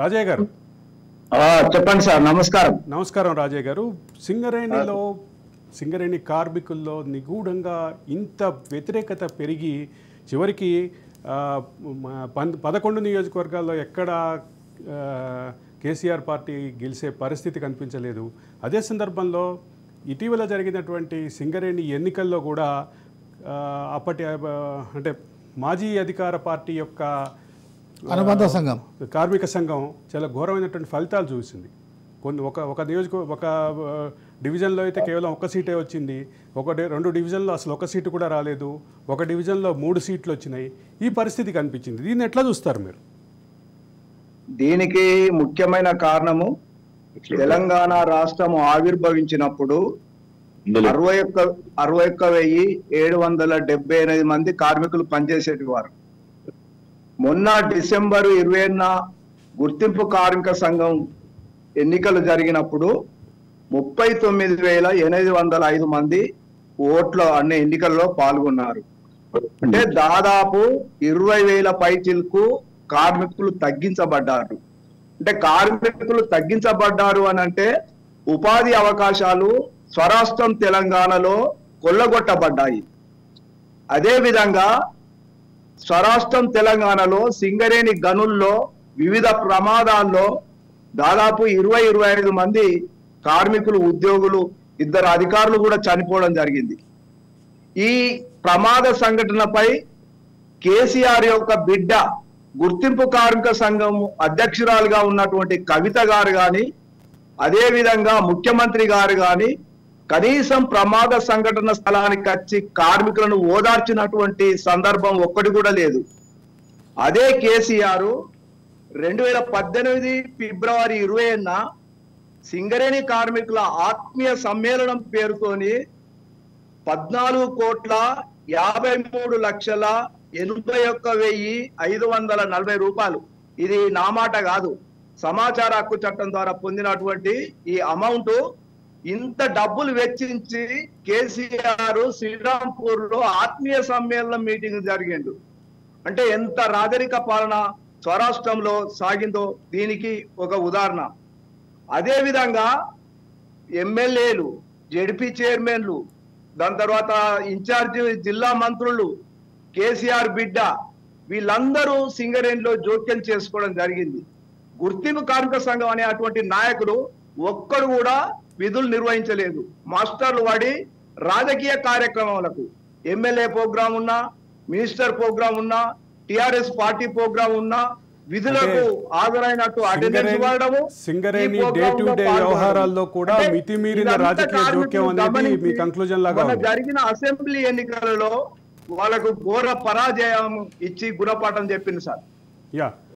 రాజయ్య గారు చెప్పండి సార్. నమస్కారం. నమస్కారం రాజయ్య గారు. సింగరేణి కార్మికుల్లో నిగూఢంగా ఇంత వ్యతిరేకత పెరిగి చివరికి 11 నియోజకవర్గాల్లో ఎక్కడ కేసీఆర్ పార్టీ గెలిచే పరిస్థితి కనిపించలేదు. అదే సందర్భంలో ఇటీవల జరిగినటువంటి సింగరేణి ఎన్నికల్లో కూడా అప్పటి అంటే మాజీ అధికార పార్టీ యొక్క అనుబంధ సంఘం కార్మిక సంఘం చాలా ఘోరమైనటువంటి ఫలితాలు చూసింది. ఒక డివిజన్లో అయితే కేవలం ఒక సీటే వచ్చింది, 2 డివిజన్లో అసలు ఒక సీటు కూడా రాలేదు, ఒక డివిజన్లో 3 సీట్లు వచ్చినాయి. ఈ పరిస్థితి కనిపించింది. దీన్ని ఎట్లా చూస్తారు మీరు? దీనికి ముఖ్యమైన కారణము తెలంగాణ రాష్ట్రం ఆవిర్భవించినప్పుడు 61,778 మంది కార్మికులు పనిచేసేటివారు. మొన్న డిసెంబర్ 20న గుర్తింపు కార్మిక సంఘం ఎన్నికలు జరిగినప్పుడు 39,805 మంది ఓట్ల అన్ని ఎన్నికల్లో పాల్గొన్నారు. అంటే దాదాపు 20,000 పైచిలకు కార్మికులు తగ్గించబడ్డారు. అంటే కార్మికులు తగ్గించబడ్డారు అని అంటే ఉపాధి అవకాశాలు స్వరాష్ట్రం తెలంగాణలో కొల్లగొట్టబడ్డాయి. అదేవిధంగా స్వరాష్ట్రం తెలంగాణలో సింగరేణి గనుల్లో వివిధ ప్రమాదాల్లో దాదాపు 20-25 మంది కార్మికులు, ఉద్యోగులు, 2 అధికారులు కూడా చనిపోవడం జరిగింది. ఈ ప్రమాద సంఘటనపై కేసీఆర్ యొక్క బిడ్డ గుర్తింపు కార్మిక సంఘం అధ్యక్షురాలుగా ఉన్నటువంటి కవిత గారు కానీ, అదేవిధంగా ముఖ్యమంత్రి గారు కానీ కనీసం ప్రమాద సంఘటన స్థలానికి వచ్చి కార్మికులను ఓదార్చినటువంటి సందర్భం ఒక్కటి కూడా లేదు. అదే కేసీఆర్ 2018 ఫిబ్రవరి 20న సింగరేణి కార్మికుల ఆత్మీయ సమ్మేళనం పేరుతోని 14,53,81,540 రూపాయలు, ఇది నా మాట కాదు, సమాచార హక్కు చట్టం ద్వారా పొందినటువంటి ఈ అమౌంట్, ఇంత డబ్బులు వెచ్చించి కేసీఆర్ శ్రీరాంపూర్ లో ఆత్మీయ సమ్మేళనం మీటింగ్ జరిగిండు. అంటే ఎంత రాజరిక పాలన స్వరాష్ట్రంలో సాగిందో దీనికి ఒక ఉదాహరణ. అదే విధంగా ఎమ్మెల్యేలు, జెడ్పీ చైర్మన్లు, దాని తర్వాత ఇన్ఛార్జి జిల్లా మంత్రులు, కేసీఆర్ బిడ్డ, వీళ్ళందరూ సింగరేణిలో జోక్యం చేసుకోవడం జరిగింది. గుర్తింపు కార్మిక సంఘం అనే అటువంటి నాయకుడు ఒక్కడు కూడా విధులు నిర్వహించలేదు. మాస్టర్లు వాడి రాజకీయ కార్యక్రమాలకు, ఎమ్మెల్యే ప్రోగ్రాం ఉన్నా, మినిస్టర్ ప్రోగ్రాం ఉన్నా, టిఆర్ఎస్ పార్టీ ప్రోగ్రాం ఉన్నా విధులకు హాజరైనట్టు అటెండెన్స్ ఇవ్వడము, సింగరేణి డే టు డే వ్యవహారాల్లో కూడా మితిమీరిన రాజకీయ జోక్యం అనేది మీ కంక్లూజన్ లాగా జరిగిన అసెంబ్లీ ఎన్నికలలో వాళ్ళకు ఘోర పరాజయం ఇచ్చి గుణపాఠం చెప్పింది సార్. యా